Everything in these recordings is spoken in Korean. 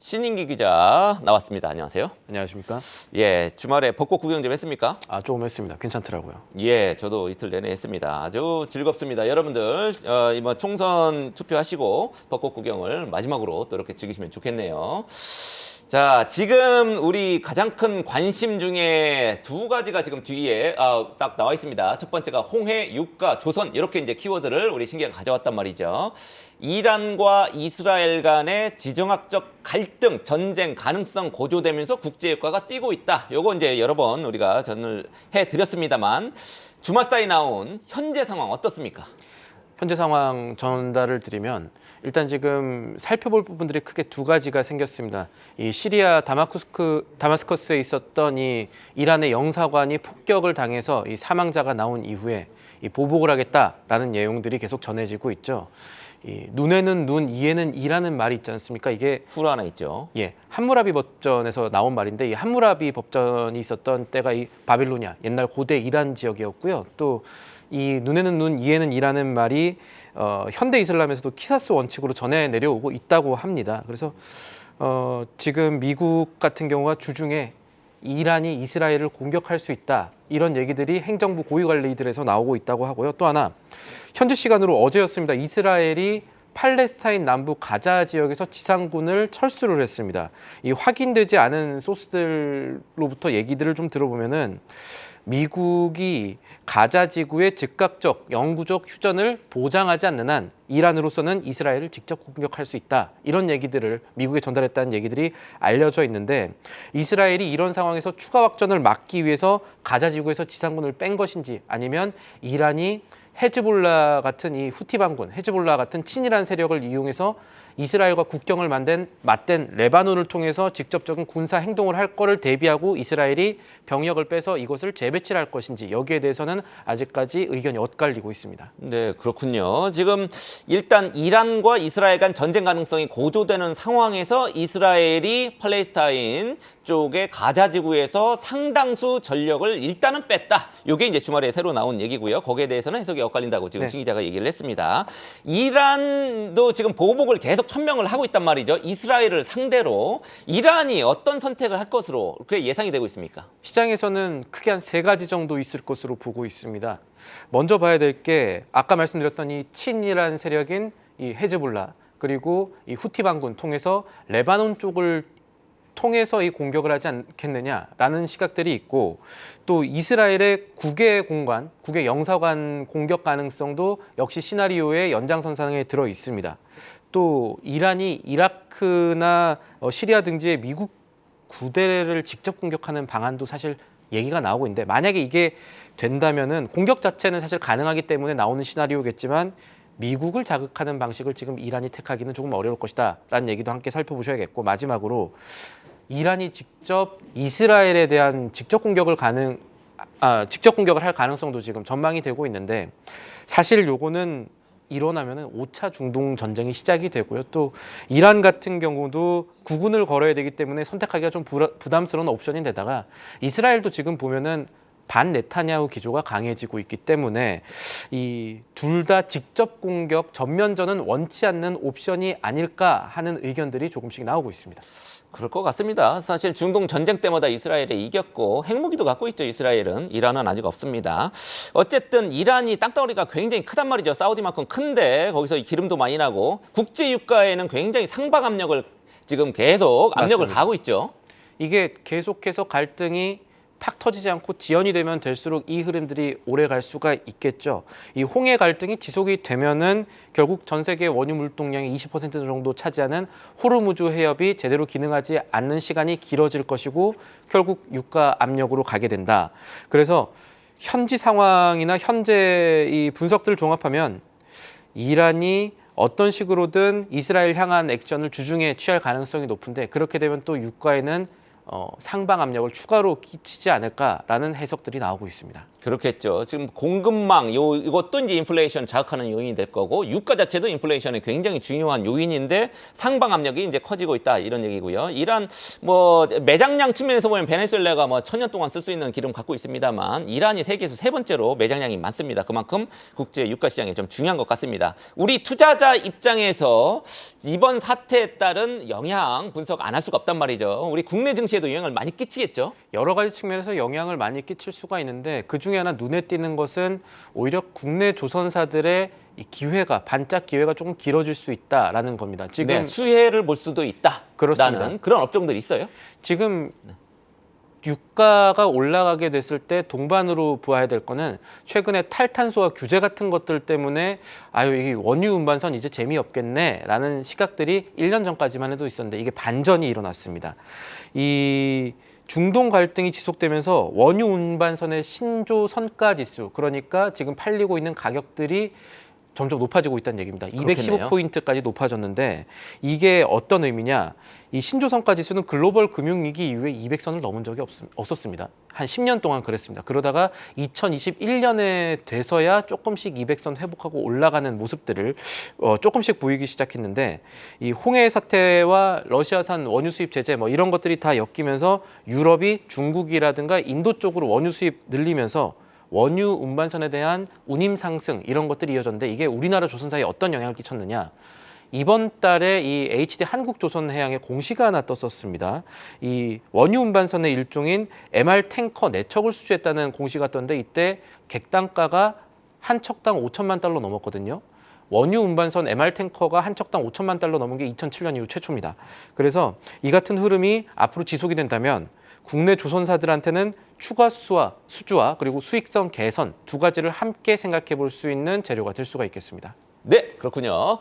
신인기 기자 나왔습니다. 안녕하세요. 안녕하십니까? 예, 주말에 벚꽃 구경 좀 했습니까? 조금 했습니다. 괜찮더라고요. 예, 저도 이틀 내내 했습니다. 아주 즐겁습니다. 여러분들 이번 총선 투표하시고 벚꽃 구경을 마지막으로 또 이렇게 즐기시면 좋겠네요. 자, 지금 우리 가장 큰 관심 중에 두 가지가 지금 뒤에 딱 나와 있습니다. 첫 번째가 홍해, 유가, 조선 이렇게 이제 키워드를 우리 신기가 가져왔단 말이죠. 이란과 이스라엘 간의 지정학적 갈등, 전쟁 가능성 고조되면서 국제효과가 뛰고 있다. 요거 이제 여러 번 우리가 전을 해드렸습니다만 주말 사이 나온 현재 상황 어떻습니까? 현재 상황 전달을 드리면 일단 지금 살펴볼 부분들이 크게 두 가지가 생겼습니다. 이 시리아 다마스커스에 있었던 이 이란의 영사관이 폭격을 당해서 이 사망자가 나온 이후에 이 보복을 하겠다라는 내용들이 계속 전해지고 있죠. 이 눈에는 눈, 이에는 이라는 말이 있지 않습니까? 이게 풀 하나 있죠. 예, 함무라비 법전에서 나온 말인데 이 함무라비 법전이 있었던 때가 이 바빌로니아, 옛날 고대 이란 지역이었고요. 또 이 눈에는 눈, 이에는 이라는 말이 현대 이슬람에서도 키사스 원칙으로 전해 내려오고 있다고 합니다. 그래서 지금 미국 같은 경우가 주중에 이란이 이스라엘을 공격할 수 있다. 이런 얘기들이 행정부 고위관리들에서 나오고 있다고 하고요. 또 하나 현지 시간으로 어제였습니다. 이스라엘이 팔레스타인 남부 가자 지역에서 지상군을 철수를 했습니다. 이 확인되지 않은 소스들로부터 얘기들을 좀 들어보면은 미국이 가자 지구의 즉각적 영구적 휴전을 보장하지 않는 한 이란으로서는 이스라엘을 직접 공격할 수 있다. 이런 얘기들을 미국에 전달했다는 얘기들이 알려져 있는데 이스라엘이 이런 상황에서 추가 확전을 막기 위해서 가자 지구에서 지상군을 뺀 것인지 아니면 이란이 헤즈볼라 같은 이 후티 반군, 헤즈볼라 같은 친이란 세력을 이용해서 이스라엘과 국경을 맞댄 레바논을 통해서 직접적인 군사 행동을 할 거를 대비하고 이스라엘이 병력을 빼서 이것을 재배치를 할 것인지 여기에 대해서는 아직까지 의견이 엇갈리고 있습니다. 네, 그렇군요. 지금 일단 이란과 이스라엘 간 전쟁 가능성이 고조되는 상황에서 이스라엘이 팔레스타인 쪽의 가자 지구에서 상당수 전력을 일단은 뺐다. 이게 이제 주말에 새로 나온 얘기고요. 거기에 대해서는 해석이 엇갈린다고 지금 신 기자가 얘기를 했습니다. 이란도 지금 보복을 계속 천명을 하고 있단 말이죠. 이스라엘을 상대로 이란이 어떤 선택을 할 것으로 그게 예상이 되고 있습니까? 시장에서는 크게 한 세 가지 정도 있을 것으로 보고 있습니다. 먼저 봐야 될 게 아까 말씀드렸던 이 친이란 세력인 이 헤즈볼라 그리고 이 후티 반군 통해서 레바논 쪽을 통해서 이 공격을 하지 않겠느냐라는 시각들이 있고 또 이스라엘의 국외 공간, 국외 영사관 공격 가능성도 역시 시나리오의 연장선상에 들어 있습니다. 또 이란이 이라크나 시리아 등지의 미국 구대를 직접 공격하는 방안도 사실 얘기가 나오고 있는데 만약에 이게 된다면은 공격 자체는 사실 가능하기 때문에 나오는 시나리오겠지만 미국을 자극하는 방식을 지금 이란이 택하기는 조금 어려울 것이다 라는 얘기도 함께 살펴보셔야겠고 마지막으로 이란이 직접 이스라엘에 대한 직접 공격을 할 가능성도 지금 전망이 되고 있는데 사실 요거는 일어나면은 5차 중동 전쟁이 시작이 되고요. 또 이란 같은 경우도 국군을 걸어야 되기 때문에 선택하기가 좀 부담스러운 옵션인데다가 이스라엘도 지금 보면은 반 네타냐후 기조가 강해지고 있기 때문에 이 둘 다 직접 공격, 전면전은 원치 않는 옵션이 아닐까 하는 의견들이 조금씩 나오고 있습니다. 그럴 것 같습니다. 사실 중동 전쟁 때마다 이스라엘이 이겼고 핵무기도 갖고 있죠. 이스라엘은. 이란은 아직 없습니다. 어쨌든 이란이 땅덩어리가 굉장히 크단 말이죠. 사우디만큼 큰데 거기서 기름도 많이 나고 국제 유가에는 굉장히 상박 압력을 지금 계속 압력을 맞습니다. 가하고 있죠. 이게 계속해서 갈등이 팍 터지지 않고 지연이 되면 될수록 이 흐름들이 오래 갈 수가 있겠죠. 이 홍해 갈등이 지속이 되면은 결국 전 세계 원유 물동량의 20% 정도 차지하는 호르무즈 해협이 제대로 기능하지 않는 시간이 길어질 것이고 결국 유가 압력으로 가게 된다. 그래서 현지 상황이나 현재 이 분석들을 종합하면 이란이 어떤 식으로든 이스라엘 향한 액션을 주중에 취할 가능성이 높은데 그렇게 되면 또 유가에는 상방 압력을 추가로 끼치지 않을까라는 해석들이 나오고 있습니다. 그렇겠죠. 지금 공급망 이것도 이제 인플레이션 자극하는 요인이 될 거고 유가 자체도 인플레이션에 굉장히 중요한 요인인데 상방 압력이 이제 커지고 있다 이런 얘기고요. 이란 뭐 매장량 측면에서 보면 베네수엘라가 뭐 1000년 동안 쓸 수 있는 기름 갖고 있습니다만 이란이 세계에서 세 번째로 매장량이 많습니다. 그만큼 국제 유가 시장에 좀 중요한 것 같습니다. 우리 투자자 입장에서 이번 사태에 따른 영향 분석 안 할 수가 없단 말이죠. 우리 국내 증시에도 영향을 많이 끼치겠죠. 여러 가지 측면에서 영향을 많이 끼칠 수가 있는데 그 중에 하나 눈에 띄는 것은 오히려 국내 조선사들의 이 기회가 반짝 기회가 조금 길어질 수 있다라는 겁니다. 지금 네, 수혜를 볼 수도 있다. 그렇습니다. 라는 그런 업종들이 있어요. 지금 유가가 올라가게 됐을 때 동반으로 보아야 될 거는 최근에 탈탄소와 규제 같은 것들 때문에 아유 이게 원유 운반선 이제 재미없겠네라는 시각들이 1년 전까지만 해도 있었는데 이게 반전이 일어났습니다. 이 중동 갈등이 지속되면서 원유 운반선의 신조 선가 지수 그러니까 지금 팔리고 있는 가격들이 점점 높아지고 있다는 얘기입니다. 그렇겠네요. 215포인트까지 높아졌는데 이게 어떤 의미냐? 이 신조성과 지수는 글로벌 금융위기 이후에 200선을 넘은 적이 없었습니다. 한 10년 동안 그랬습니다. 그러다가 2021년에 돼서야 조금씩 200선 회복하고 올라가는 모습들을 조금씩 보이기 시작했는데 이 홍해 사태와 러시아산 원유 수입 제재 뭐 이런 것들이 다 엮이면서 유럽이 중국이라든가 인도 쪽으로 원유 수입 늘리면서 원유 운반선에 대한 운임 상승 이런 것들이 이어졌는데 이게 우리나라 조선사에 어떤 영향을 끼쳤느냐? 이번 달에 이 HD 한국조선해양에 공시가 하나 떴었습니다. 이 원유 운반선의 일종인 MR 탱커 4척을 수주했다는 공시가 떴는데 이때 객단가가 한 척당 5천만 달러 넘었거든요. 원유 운반선 MR 탱커가 한 척당 5천만 달러 넘은 게 2007년 이후 최초입니다. 그래서 이 같은 흐름이 앞으로 지속이 된다면 국내 조선사들한테는 추가 수주와 그리고 수익성 개선 두 가지를 함께 생각해 볼 수 있는 재료가 될 수가 있겠습니다. 네, 그렇군요.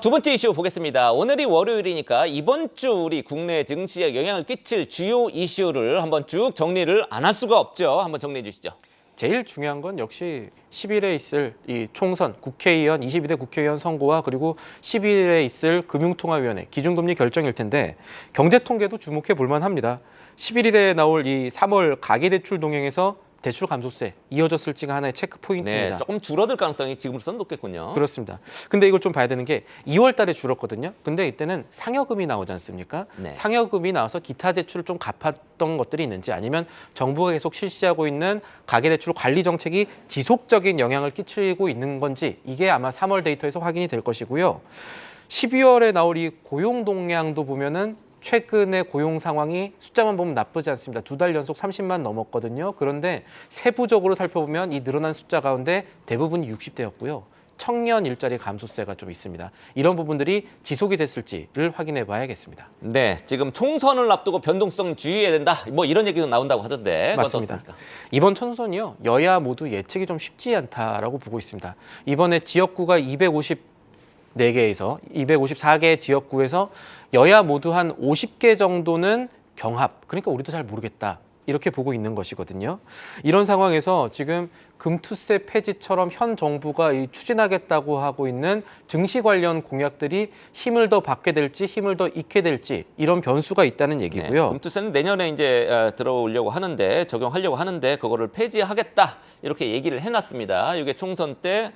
두 번째 이슈 보겠습니다. 오늘이 월요일이니까 이번 주 우리 국내 증시에 영향을 끼칠 주요 이슈를 한번 쭉 정리를 안 할 수가 없죠. 한번 정리해 주시죠. 제일 중요한 건 역시 10일에 있을 이 총선, 국회의원, 22대 국회의원 선거와 그리고 10일에 있을 금융통화위원회 기준금리 결정일 텐데 경제통계도 주목해 볼 만합니다. 11일에 나올 이 3월 가계대출 동향에서 대출 감소세 이어졌을지가 하나의 체크 포인트입니다. 네, 조금 줄어들 가능성이 지금으로서는 높겠군요. 그렇습니다. 근데 이걸 좀 봐야 되는 게 2월 달에 줄었거든요. 근데 이때는 상여금이 나오지 않습니까? 네. 상여금이 나와서 기타 대출을 좀 갚았던 것들이 있는지 아니면 정부가 계속 실시하고 있는 가계대출 관리 정책이 지속적인 영향을 끼치고 있는 건지 이게 아마 3월 데이터에서 확인이 될 것이고요. 12월에 나올 이 고용 동향도 보면은 최근의 고용 상황이 숫자만 보면 나쁘지 않습니다. 2달 연속 30만 넘었거든요. 그런데 세부적으로 살펴보면 이 늘어난 숫자 가운데 대부분이 60대였고요. 청년 일자리 감소세가 좀 있습니다. 이런 부분들이 지속이 됐을지를 확인해 봐야겠습니다. 네, 지금 총선을 앞두고 변동성 주의해야 된다. 뭐 이런 얘기도 나온다고 하던데. 맞습니다. 어떻습니까? 이번 총선이요. 여야 모두 예측이 좀 쉽지 않다라고 보고 있습니다. 이번에 지역구가 254개에서 254개 지역구에서 여야 모두 한 50개 정도는 경합. 그러니까 우리도 잘 모르겠다. 이렇게 보고 있는 것이거든요. 이런 상황에서 지금 금투세 폐지처럼 현 정부가 추진하겠다고 하고 있는 증시 관련 공약들이 힘을 더 받게 될지 힘을 더 잃게 될지 이런 변수가 있다는 얘기고요. 네, 금투세는 내년에 이제 들어오려고 하는데 적용하려고 하는데 그거를 폐지하겠다 이렇게 얘기를 해놨습니다. 이게 총선 때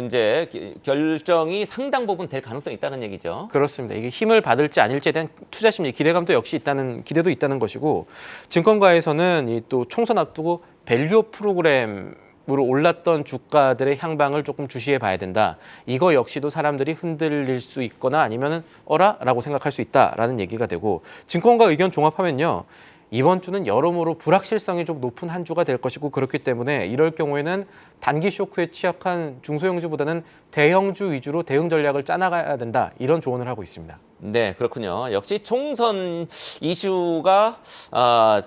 이제 결정이 상당 부분 될 가능성이 있다는 얘기죠. 그렇습니다. 이게 힘을 받을지 아닐지에 대한 투자 심리, 기대감도 역시 기대도 있다는 것이고 증권가에서는 이 또 총선 앞두고 밸류 프로그램 으로 올랐던 주가들의 향방을 조금 주시해 봐야 된다. 이거 역시도 사람들이 흔들릴 수 있거나 아니면은 어라라고 생각할 수 있다라는 얘기가 되고 증권가 의견 종합하면요. 이번 주는 여러모로 불확실성이 좀 높은 한 주가 될 것이고 그렇기 때문에 이럴 경우에는 단기 쇼크에 취약한 중소형주보다는 대형주 위주로 대응 전략을 짜나가야 된다. 이런 조언을 하고 있습니다. 네, 그렇군요. 역시 총선 이슈가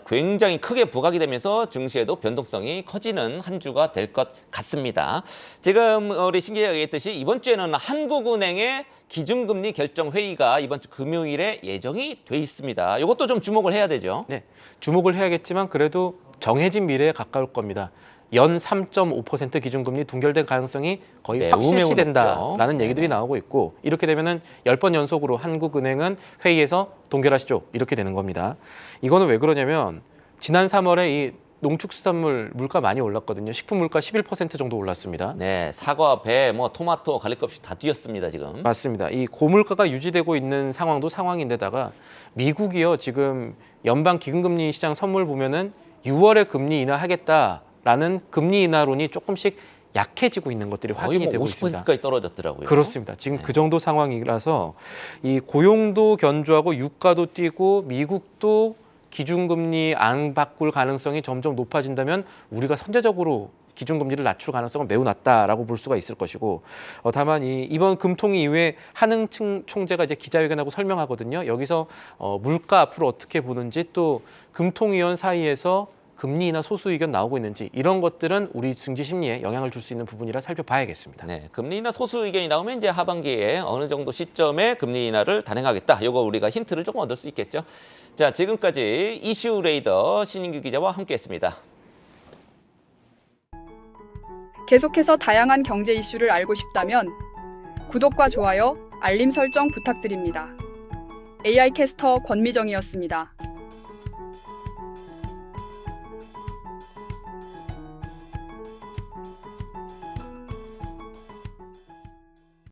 굉장히 크게 부각이 되면서 증시에도 변동성이 커지는 한 주가 될 것 같습니다. 지금 우리 신 기자가 얘기했듯이 이번 주에는 한국은행의 기준금리 결정 회의가 이번 주 금요일에 예정이 돼 있습니다. 이것도 좀 주목을 해야 되죠. 네, 주목을 해야겠지만 그래도 정해진 미래에 가까울 겁니다. 연 3.5% 기준금리 동결될 가능성이 거의 매우 확실시된다라는 높죠. 얘기들이 나오고 있고 이렇게 되면은 10번 연속으로 한국은행은 회의에서 동결하시죠 이렇게 되는 겁니다. 이거는 왜 그러냐면 지난 3월에 이 농축수산물 물가 많이 올랐거든요. 식품 물가 11% 정도 올랐습니다. 네, 사과, 배, 뭐 토마토 갈릴 것 없이 다 뛰었습니다 지금. 맞습니다. 이 고물가가 유지되고 있는 상황도 상황인데다가 미국이요 지금 연방 기금금리 시장 선물 보면은 6월에 금리 인하하겠다라는 금리 인하론이 조금씩 약해지고 있는 것들이 거의 확인이 뭐 되고 있습니다. 50%까지 떨어졌더라고요. 그렇습니다. 지금 네. 그 정도 상황이라서 이 고용도 견조하고 유가도 뛰고 미국도 기준금리 안 바꿀 가능성이 점점 높아진다면 우리가 선제적으로 기준금리를 낮출 가능성은 매우 낮다라고 볼 수가 있을 것이고 다만 이번 금통위 이후에 한흥 총재가 이제 기자회견하고 설명하거든요. 여기서 물가 앞으로 어떻게 보는지 또 금통위원 사이에서 금리 인하 소수 의견 나오고 있는지 이런 것들은 우리 증시 심리에 영향을 줄 수 있는 부분이라 살펴봐야겠습니다. 네, 금리 인하 소수 의견이 나오면 이제 하반기에 어느 정도 시점에 금리 인하를 단행하겠다. 이거 우리가 힌트를 조금 얻을 수 있겠죠. 자, 지금까지 이슈 레이더 신인규 기자와 함께했습니다. 계속해서 다양한 경제 이슈를 알고 싶다면 구독과 좋아요, 알림 설정 부탁드립니다. AI 캐스터 권미정이었습니다.